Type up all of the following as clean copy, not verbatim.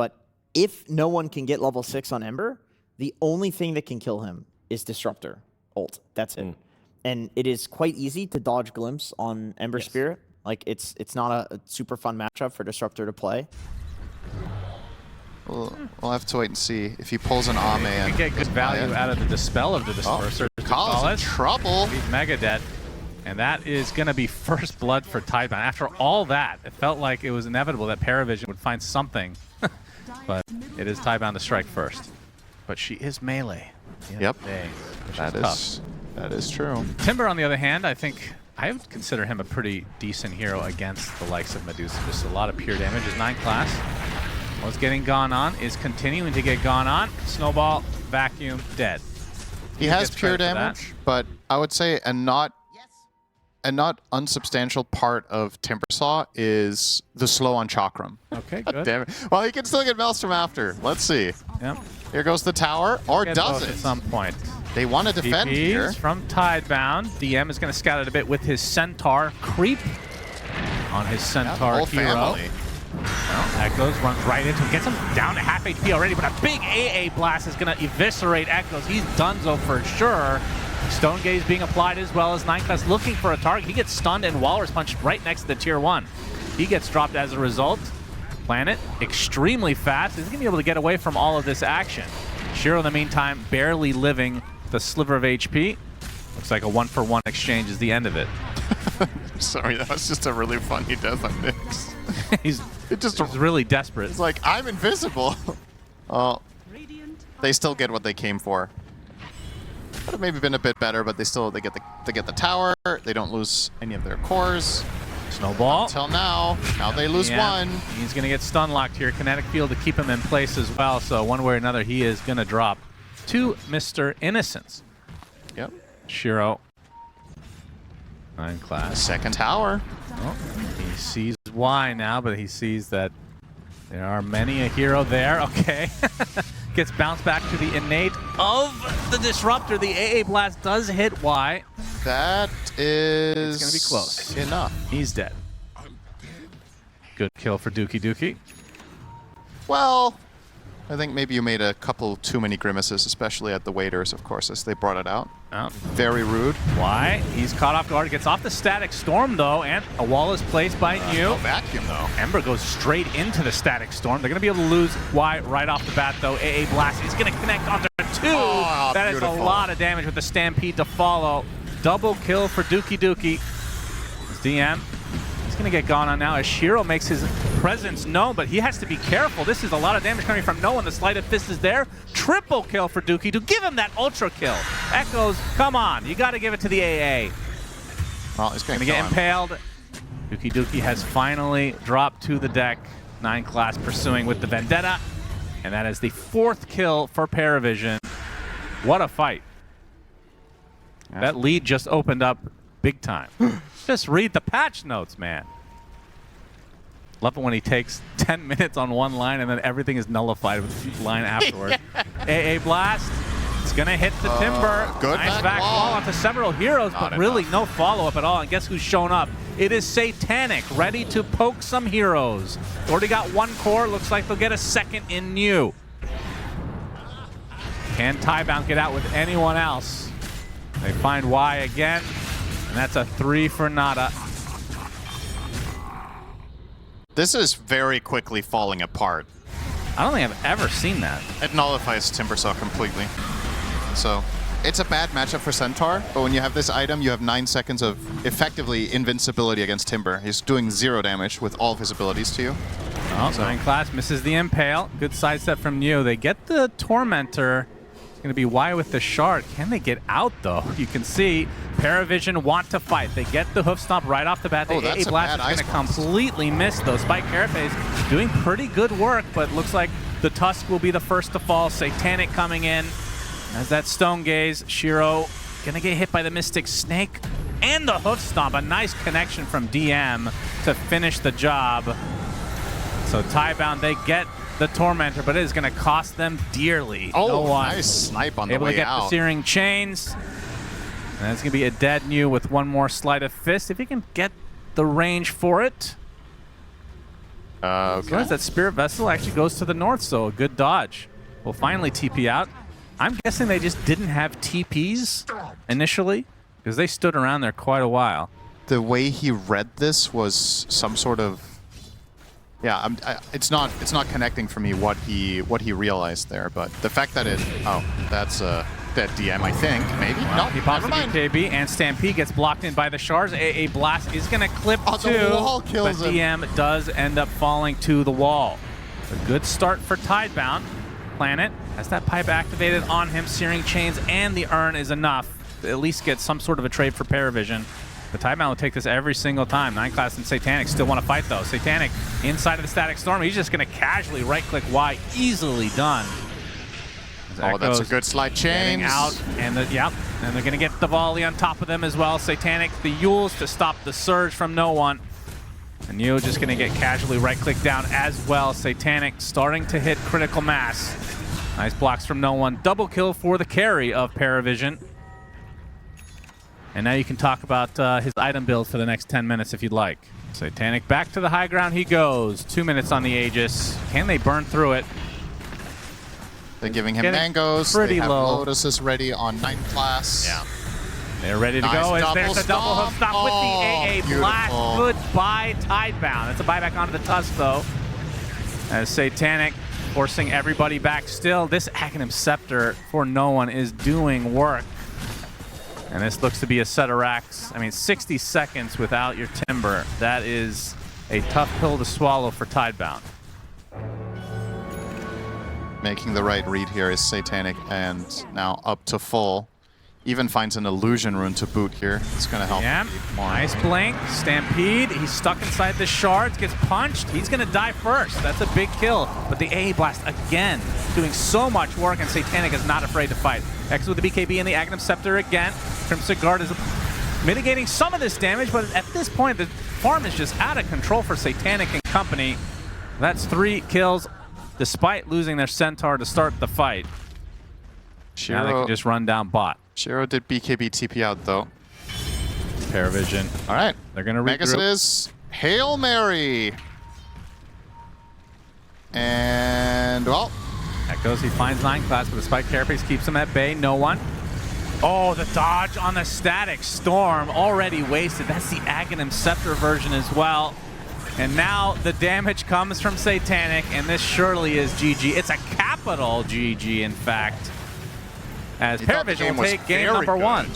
But if no one can get level 6 on Ember, the only thing that can kill him is Disruptor ult. That's it. And it is quite easy to dodge Glimpse on Ember Spirit. Like, it's not a super fun matchup for Disruptor to play. We'll have to wait and see if he pulls an Ame. You get good value out of the Dispel of the Disperser. Kala's in trouble. He's mega dead. And that is going to be first blood for Tidebound. After all that, it felt like it was inevitable that Paravision would find something. But it is Tidebound to strike first. But she is melee. Yep. That is true. Timber, on the other hand, I think I would consider him a pretty decent hero against the likes of Medusa. Just a lot of pure damage. His 9 class was getting gone on, is continuing to get gone on. Snowball, vacuum, dead. He has pure damage, but I would say a not unsubstantial part of Timbersaw is the slow on Chakram. Okay, good. Damn it. Well, he can still get Maelstrom after. Let's see. Yep. Here goes the tower, or does it? At some point. They want to defend here. From Tidebound. DM is going to scout it a bit with his Centaur creep on his Centaur hero. Family. Well, Echoes runs right into him, gets him down to half HP already, but a big AA blast is going to eviscerate Echoes. He's donezo for sure. Stone Gaze being applied as well as 9 class looking for a target. He gets stunned and Walrus punched right next to the tier 1. He gets dropped as a result. Planet extremely fast. He's going to be able to get away from all of this action. Shiro, in the meantime, barely living the sliver of HP. Looks like a 1-for-1 exchange is the end of it. Sorry, that was just a really funny death on Nyx. He's really desperate. He's like, I'm invisible. Oh, they still get what they came for. Could have maybe been a bit better, but they get the tower. They don't lose any of their cores. Snowball. Until now. Now they lose one. He's going to get stun locked here. Kinetic field to keep him in place as well. So one way or another, he is going to drop to Mr. Innocence. Yep. Shiro. 9 class. Second tower. Oh, he sees why now, but he sees that there are many a hero there. Okay. Gets bounced back to the innate of the Disruptor. The AA blast does hit Y. That is... It's going to be close. Enough. He's dead. Good kill for Dookie. Well, I think maybe you made a couple too many grimaces, especially at the waiters, of course, as they brought it out. Oh. Very rude. Why? He's caught off guard. Gets off the static storm, though, and a wall is placed by No vacuum, though. Ember goes straight into the static storm. They're going to be able to lose Y right off the bat, though. AA Blast is going to connect onto 2. Oh, that is a lot of damage with the Stampede to follow. Double kill for Dookie. His DM. He's going to get gone on now as Shiro makes his presence known, but he has to be careful. This is a lot of damage coming from no one. The Sleight of Fist is there. Triple kill for Dookie to give him that ultra kill. Echoes, come on. You got to give it to the AA. Well, he's going to get impaled. Dookie has finally dropped to the deck. 9 class pursuing with the Vendetta. And that is the 4th kill for Paravision. What a fight. Yeah. That lead just opened up big time. Just read the patch notes, man. Love it when he takes 10 minutes on one line and then everything is nullified with the line afterward. AA Blast. It's going to hit the Timber. Good nice back wall onto several heroes, but really no follow-up at all. And guess who's shown up? It is Satanic, ready to poke some heroes. Already got 1 core. Looks like they'll get a 2nd in new. Can Tidebound get out with anyone else? They find Y again, and that's a 3 for Nada. This is very quickly falling apart. I don't think I've ever seen that. It nullifies Timbersaw completely. So, it's a bad matchup for Centaur, but when you have this item, you have 9 seconds of effectively invincibility against Timber. He's doing 0 damage with all of his abilities to you. Oh, so 9 class misses the Impale. Good sidestep from Mew. They get the Tormentor. It's going to be Y with the Shard. Can they get out, though? You can see Paravision want to fight. They get the hoof stomp right off the bat. The AA Blast is going to completely miss, though. Spike Carapace doing pretty good work, but looks like the Tusk will be the first to fall. Satanic coming in. As that Stone Gaze, Shiro going to get hit by the Mystic Snake and the hoof stomp. A nice connection from DM to finish the job. So Tidebound, they get the Tormentor, but it is going to cost them dearly. Oh, nice snipe on the way out. Able to get the Searing Chains. And it's going to be a dead Mew with 1 more Sleight of Fist. If he can get the range for it. Okay. Realize that Spirit Vessel actually goes to the north, so a good dodge. We'll finally TP out. I'm guessing they just didn't have TPs initially, because they stood around there quite a while. The way he read this was some sort of, yeah. It's not connecting for me what he realized there. But the fact that that's that DM, I think maybe. Well, he pops the BKB and Stampede gets blocked in by the shards. A blast is gonna clip too, the wall kills but him. DM does end up falling to the wall. A good start for Tidebound. Planet has that pipe activated on him. Searing Chains and the urn is enough to at least get some sort of a trade for Paravision. The Tidebound will take this every single time. 9 Class and Satanic still want to fight though. Satanic inside of the Static Storm. He's just going to casually right-click Y. Easily done. Oh, that's a good slide chain. Out, and and they're going to get the volley on top of them as well. Satanic, the Yules to stop the surge from no one. And Neo just going to get casually right-click down as well. Satanic starting to hit critical mass. Nice blocks from no one. Double kill for the carry of Paravision. And now you can talk about his item build for the next 10 minutes if you'd like. Satanic back to the high ground he goes. 2 minutes on the Aegis. Can they burn through it? They're giving him mangoes. Pretty they have low. Lotuses ready on 9 Class. Yeah. They're ready to Nice go. double There's a double hook stop with the AA beautiful. blast. Goodbye, Tidebound. That's a buyback onto the Tusk, though. As Satanic forcing everybody back still. This Aghanim Scepter for no one is doing work. And this looks to be a set of racks. I mean, 60 seconds without your Timber. That is a tough pill to swallow for Tidebound. Making the right read here is Satanic, and now up to full. Even finds an illusion rune to boot here. It's going to help. Yeah, nice blink. Stampede, he's stuck inside the shards, gets punched. He's going to die first. That's a big kill. But the AA Blast, again, doing so much work, and Satanic is not afraid to fight. X with the BKB and the Aghanim Scepter again. Crimson Guard is mitigating some of this damage, but at this point, the farm is just out of control for Satanic and company. That's 3 kills, despite losing their Centaur to start the fight. Now they can just run down bot. Shiro did BKB TP out, though. Paravision. All right. They're going to Megas it is. Hail Mary. And, well. Echoes, he finds 9 Class, but the Spike Carapace keeps him at bay. No one. Oh, the dodge on the Static Storm. Already wasted. That's the Aghanim Scepter version as well. And now the damage comes from Satanic, and this surely is GG. It's a capital GG, in fact. As Paravision will take game number 1.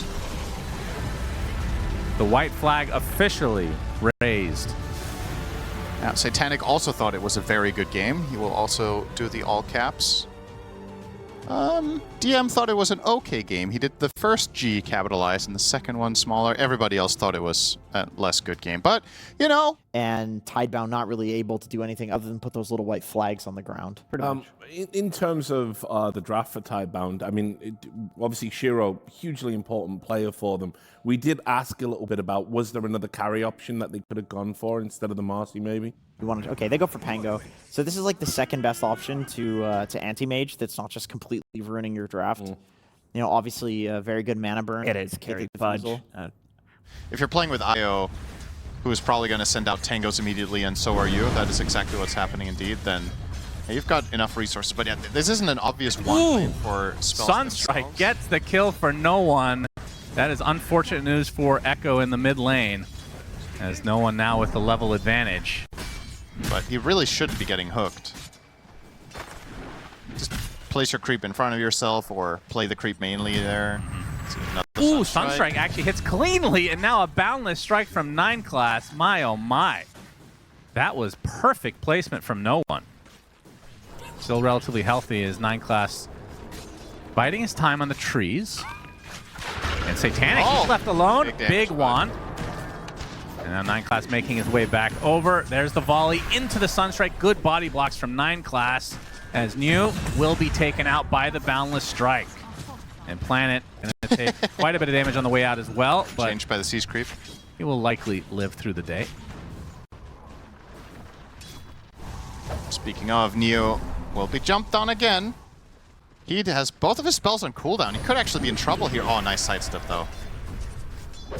The white flag officially raised. Now, Satanic also thought it was a very good game. He will also do the all caps. DM thought it was an okay game. He did the first G capitalized and the second one smaller. Everybody else thought it was a less good game. But, you know. And Tidebound not really able to do anything other than put those little white flags on the ground. Pretty much. In terms of the draft for Tidebound, I mean, obviously Shiro, hugely important player for them. We did ask a little bit about, was there another carry option that they could have gone for instead of the Marcy, maybe? You wanted, okay, they go for Pango. So this is like the second best option to anti-mage that's not just completely ruining your draft. You know, obviously a very good mana burn. It is carry fudge. If you're playing with IO, who is probably going to send out tangos immediately, and so are you, that is exactly what's happening indeed, then you've got enough resources. But yeah, this isn't an obvious one for spells Sunstrike themselves. gets the kill for no one. That is unfortunate news for Echo in the mid lane, as no one now with the level advantage. But he really shouldn't be getting hooked. Just place your creep in front of yourself, or play the creep mainly there. Ooh, Sunstrike actually hits cleanly, and now a boundless strike from 9 Class. My oh my. That was perfect placement from no one. Still relatively healthy as 9 Class biding his time on the trees. And Satanic is left alone. Big wand. And now 9 Class making his way back over. There's the volley into the Sunstrike. Good body blocks from 9 Class, as New will be taken out by the boundless strike. And Planet going to take quite a bit of damage on the way out as well. But changed by the siege creep. He will likely live through the day. Speaking of, Neo will be jumped on again. He has both of his spells on cooldown. He could actually be in trouble here. Oh, nice sidestep, though.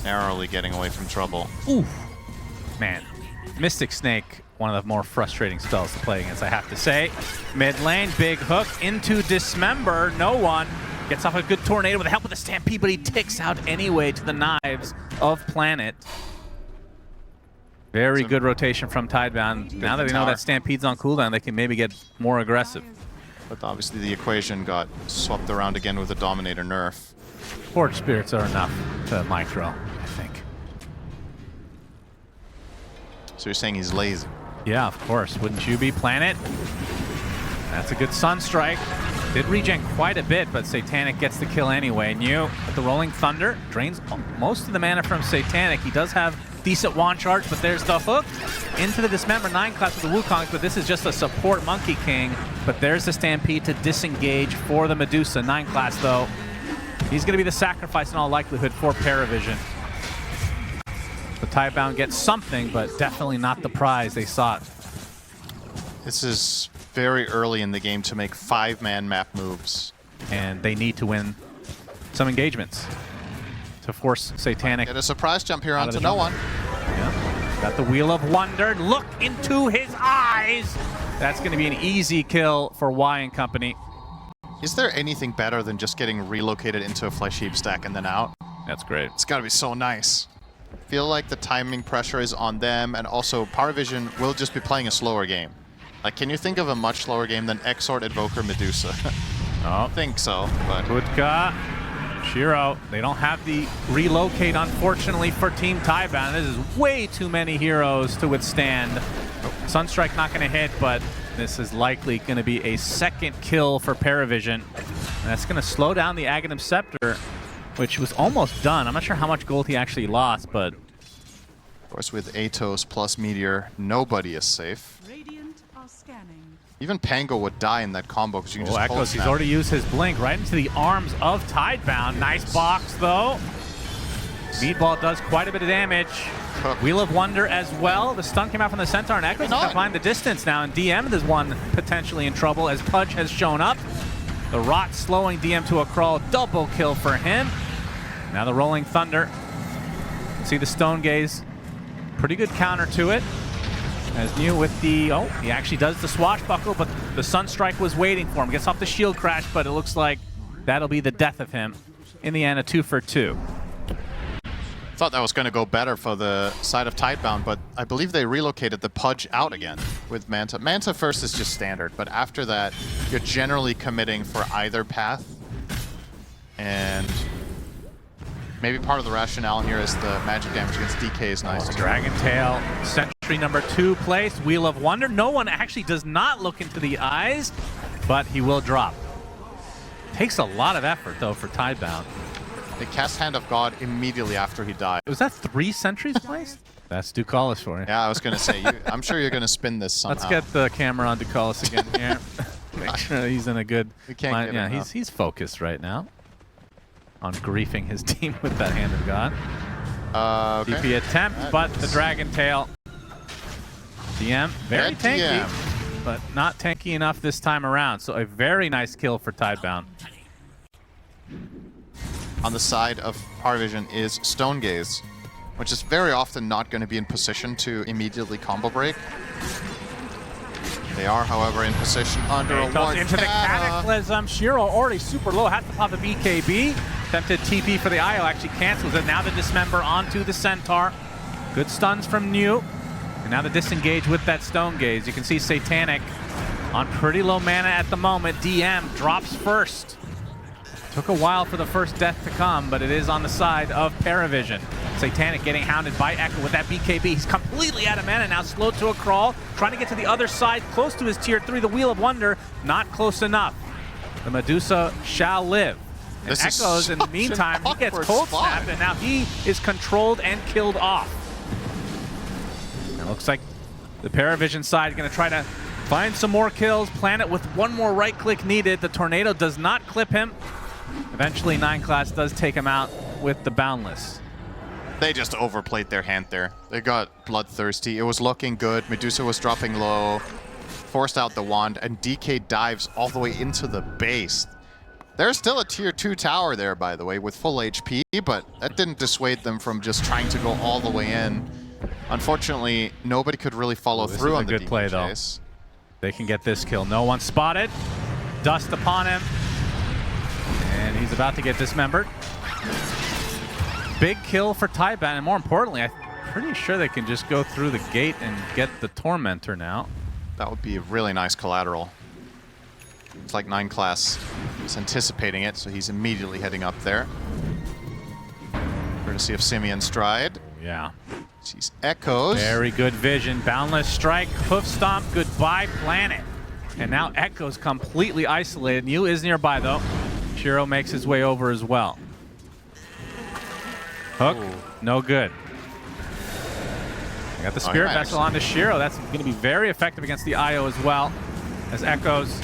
Narrowly getting away from trouble. Ooh. Man, Mystic Snake one of the more frustrating spells to play against, I have to say. Mid lane, big hook into Dismember. No one gets off a good tornado with the help of the Stampede, but he ticks out anyway to the knives of Planet. Very good rotation from Tidebound. Now that they know that Stampede's on cooldown, they can maybe get more aggressive. But obviously the equation got swapped around again with the Dominator nerf. Forge Spirits are enough to micro, I think. So you're saying he's lazy? Yeah, of course. Wouldn't you be, Planet? That's a good Sunstrike. Did regen quite a bit, but Satanic gets the kill anyway. New with the Rolling Thunder. Drains most of the mana from Satanic. He does have decent wand charge, but there's the hook into the Dismember 9 class with the Wukongs, but this is just a support Monkey King. But there's the Stampede to disengage for the Medusa 9 class, though. He's going to be the sacrifice in all likelihood for Paravision. The Tidebound gets something, but definitely not the prize they sought. This is very early in the game to make 5-man map moves. And they need to win some engagements to force Satanic. Get a surprise jump here out of onto the no jungle. one. Yeah. Got the Wheel of Wonder. Look into his eyes. That's going to be an easy kill for Y and company. Is there anything better than just getting relocated into a Flesh Heap stack and then out? That's great. It's got to be so nice. I feel like the timing pressure is on them, and also Paravision will just be playing a slower game. Like, can you think of a much slower game than Exort, Invoker, Medusa? I don't think so, but... Kutka, Shiro, they don't have the relocate, unfortunately, for Team Tidebound. This is way too many heroes to withstand. Sunstrike not going to hit, but this is likely going to be a second kill for Paravision. And that's going to slow down the Aghanim Scepter, which was almost done. I'm not sure how much gold he actually lost, but... Of course, with Atos plus Meteor, nobody is safe. Even Pango would die in that combo because you can just Echoes, hold he's snap. already used his blink right into the arms of Tidebound. Nice box, though. Meatball does quite a bit of damage. Wheel of Wonder as well. The stun came out from the Centaur, and Echoes can find the distance now, and DM is one potentially in trouble as Pudge has shown up. The Rot slowing DM to a crawl. Double kill for him. Now the Rolling Thunder. See the Stone Gaze. Pretty good counter to it. As New with the, oh, he actually does the swashbuckle, but the Sunstrike was waiting for him. Gets off the shield crash, but it looks like that'll be the death of him. In the end, a 2 for 2. Thought that was going to go better for the side of Tidebound, but I believe they relocated the Pudge out again with Manta. Manta first is just standard, but after that, you're generally committing for either path. And maybe part of the rationale here is the magic damage against DK is nice. Dragon Tail, Sentry number 2 placed. Wheel of Wonder. No one actually does not look into the eyes, but he will drop. Takes a lot of effort, though, for Tidebound. They cast Hand of God immediately after he died. Was that 3 sentries placed? That's Ducalis for you. Yeah, I was going to say, I'm sure you're going to spin this somehow. Let's get the camera on Ducalis again here. Make sure he's in a good mind. Yeah, he's focused right now on griefing his team with that Hand of God. Okay. DP attempt, but the Dragon Tail. DM, very tanky, but not tanky enough this time around. So a very nice kill for Tidebound. On the side of Paravision is Stone Gaze, which is very often not going to be in position to immediately combo break. They are, however, in position under a ward. Into the Cataclysm. Shiro already super low. Has to pop a BKB. Attempted TP for the IO. Actually cancels it. Now the Dismember onto the Centaur. Good stuns from New. And now the disengage with that Stone Gaze. You can see Satanic on pretty low mana at the moment. DM drops first. Took a while for the first death to come, but it is on the side of Paravision. Satanic getting hounded by Echo with that BKB. He's completely out of mana now, slowed to a crawl. Trying to get to the other side, close to his tier 3. The Wheel of Wonder, not close enough. The Medusa shall live. And Echoes, in the meantime, he gets cold snapped, and now he is controlled and killed off. It looks like the Paravision side is going to try to find some more kills. Planet with one more right click needed. The Tornado does not clip him. Eventually, 9 class does take him out with the Boundless. They just overplayed their hand there. They got bloodthirsty. It was looking good. Medusa was dropping low, forced out the wand, and DK dives all the way into the base. There's still a tier 2 tower there, by the way, with full HP, but that didn't dissuade them from just trying to go all the way in. Unfortunately, nobody could really follow This through is a on the good demon play, though. chase. They can get this kill. No one spotted. Dust upon him. And he's about to get dismembered. Big kill for Tidebound, and more importantly, I'm pretty sure they can just go through the gate and get the Tormentor now. That would be a really nice collateral. It's like 9 class is anticipating it, so he's immediately heading up there. Courtesy of Simeon Stride. Yeah. Sees Echoes. Very good vision. Boundless Strike, Hoof Stomp, goodbye planet. And now Echoes completely isolated. New is nearby though. Shiro makes his way over as well. Hook, no good. I got the Spirit Vessel onto Shiro. That's going to be very effective against the IO as well. As Echoes.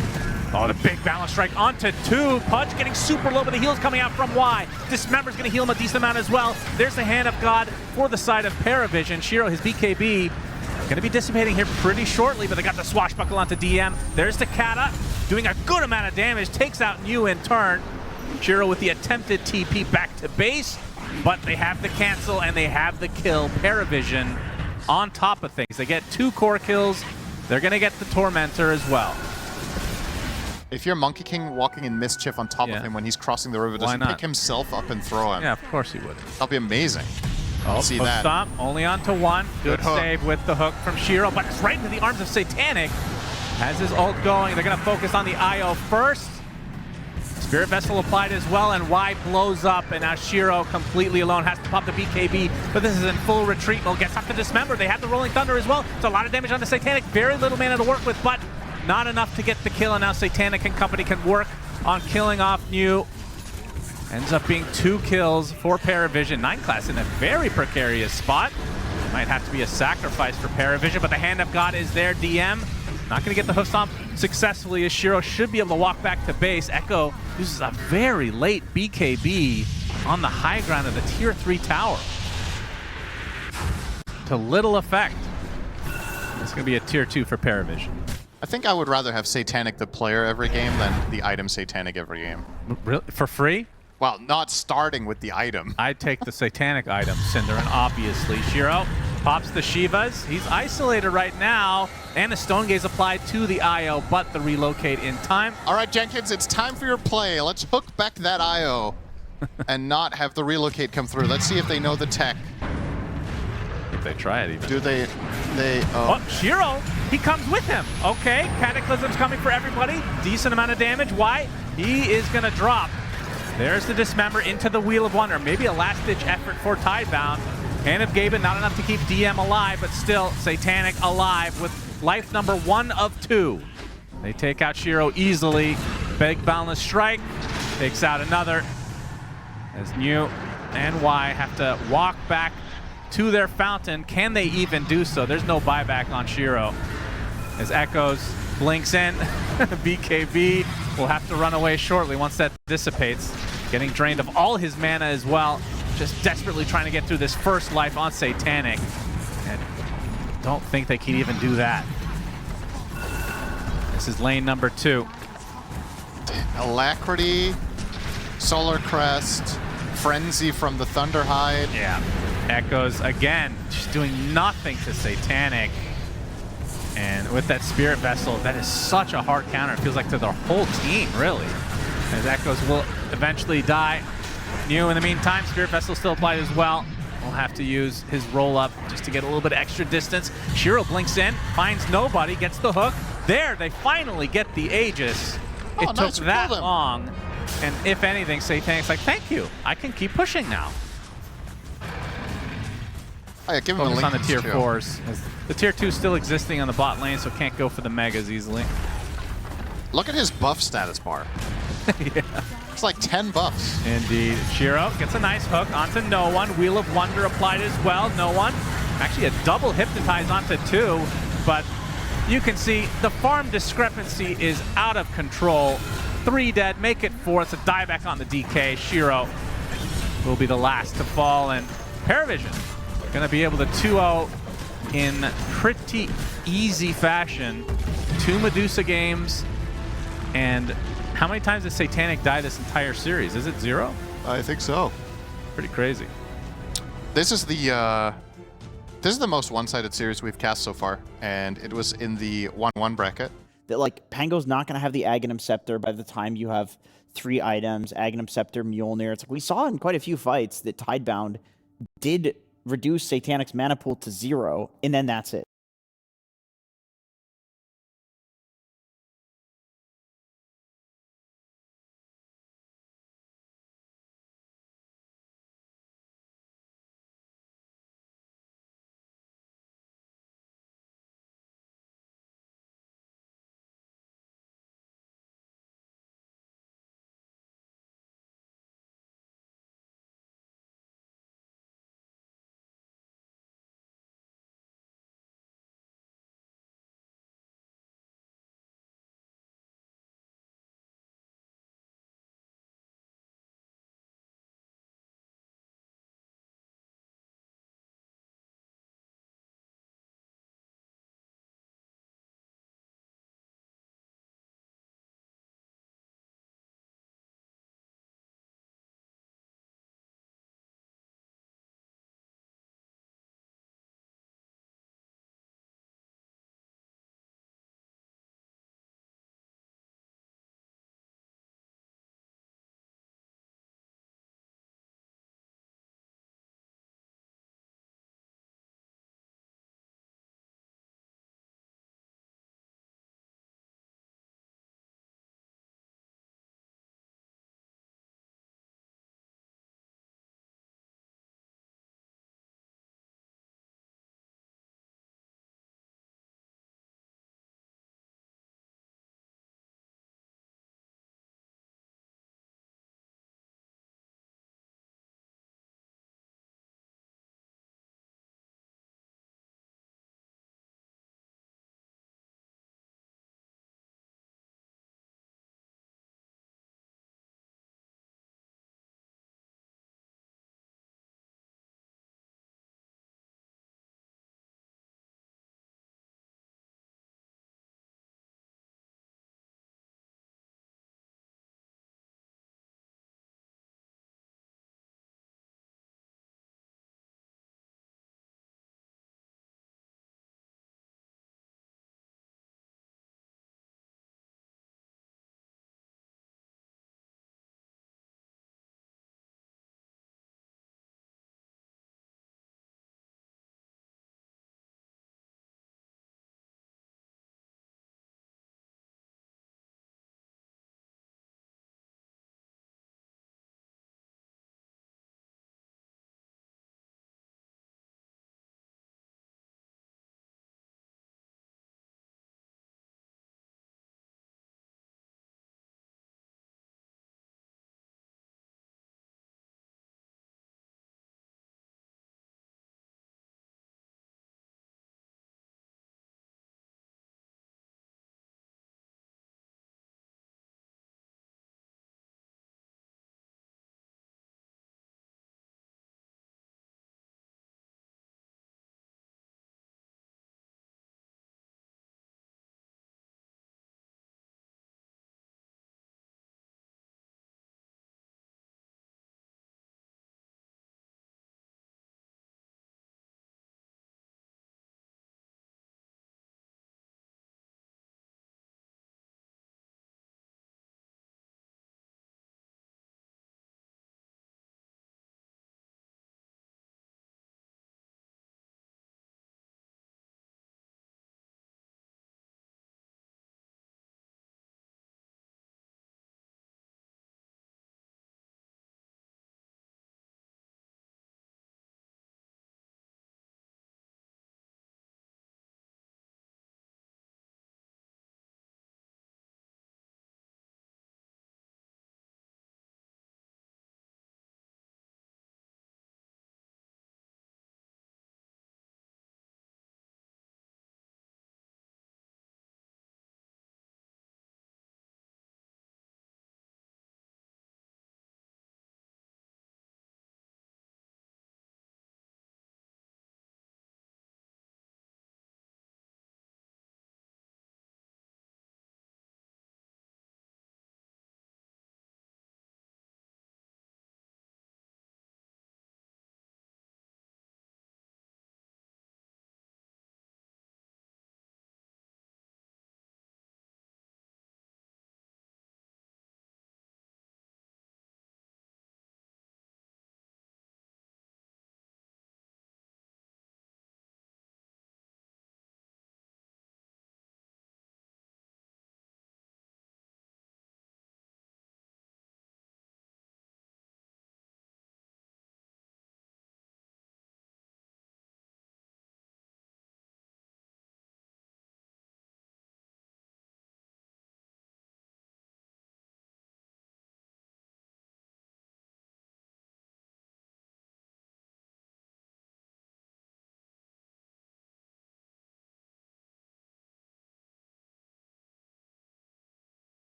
Oh, the big balance strike onto 2. Pudge getting super low, but the heal's coming out from Y. Dismember's going to heal him a decent amount as well. There's the Hand of God for the side of Paravision. Shiro, his BKB, going to be dissipating here pretty shortly, but they got the swashbuckle onto DM. There's the Kata, doing a good amount of damage. Takes out New in turn. Shiro with the attempted TP back to base, but they have the cancel and they have the kill. Paravision on top of things. They get 2 core kills. They're going to get the Tormentor as well. If you're Monkey King walking in Mischief on top of him when he's crossing the river, does he pick himself up and throw him? Yeah, of course he would. That'll be amazing. Oh, see hook that. Stomp, only onto 1. Good save with the hook from Shiro, but it's right into the arms of Satanic. Has his ult going. They're going to focus on the IO first. Spirit Vessel applied as well, and Y blows up, and now Shiro completely alone has to pop the BKB, but this is in full retreat mode. Gets up to Dismember. They have the Rolling Thunder as well. It's a lot of damage on the Satanic. Very little mana to work with, but not enough to get the kill, and now Satanic and company can work on killing off New. Ends up being 2 kills for Paravision. 9 class in a very precarious spot. Might have to be a sacrifice for Paravision, but the Hand of God is there. DM not going to get the Hoof Stomp successfully, as Shiro should be able to walk back to base. Echo uses a very late BKB on the high ground of the tier 3 tower. To little effect. It's going to be a tier 2 for Paravision. I think I would rather have Satanic the player every game than the item Satanic every game. Really? For free? Well, not starting with the item. I'd take the Satanic item, Cinder, and obviously Shiro pops the Shivas. He's isolated right now, and a Stone Gaze applied to the IO, but the relocate in time. All right, Jenkins, it's time for your play. Let's hook back that IO and not have the relocate come through. Let's see if they know the tech. If they try it even. Do they Oh, Shiro, he comes with him. Okay, Cataclysm's coming for everybody. Decent amount of damage. Why? He is going to drop. There's the Dismember into the Wheel of Wonder. Maybe a last-ditch effort for Tidebound. Hand of Gaben, not enough to keep DM alive, but still Satanic alive with life number 1 of 2. They take out Shiro easily. Big Boundless Strike takes out another. As New and Y have to walk back to their fountain. Can they even do so? There's no buyback on Shiro. As Echoes blinks in, BKB will have to run away shortly once that dissipates. Getting drained of all his mana as well. Just desperately trying to get through this first life on Satanic. And don't think they can even do that. This is lane number 2. Alacrity, Solar Crest, Frenzy from the Thunderhide. Yeah. Echoes again, just doing nothing to Satanic. And with that Spirit Vessel, that is such a hard counter. It feels like to their whole team, really. As Echoes will eventually die. New in the meantime, Spirit Vessel still applied as well. Will have to use his roll-up just to get a little bit extra distance. Shiro blinks in, finds nobody, gets the hook. There, they finally get the Aegis. It took that long. And if anything, Satanic's like, thank you. I can keep pushing now. Oh, yeah, give him Focus a on the tier too. 4s. As the tier 2 still existing on the bot lane, so can't go for the megas easily. Look at his buff status bar. Yeah. It's like 10 buffs. Indeed. Shiro gets a nice hook onto No One. Wheel of Wonder applied as well. No One. Actually a double hypnotize onto 2, but you can see the farm discrepancy is out of control. 3 dead, make it 4. It's a dieback on the DK. Shiro will be the last to fall, and Paravision gonna be able to 2-0 in pretty easy fashion. 2 Medusa games, and how many times did Satanic die this entire series? Is it 0? I think so. Pretty crazy. This is the This is the most one-sided series we've cast so far, and it was in the 1-1 bracket. That like Pango's not going to have the Aghanim Scepter by the time you have 3 items, Aghanim Scepter, Mjolnir. It's like we saw in quite a few fights that Tidebound did reduce Satanic's mana pool to 0, and then that's it.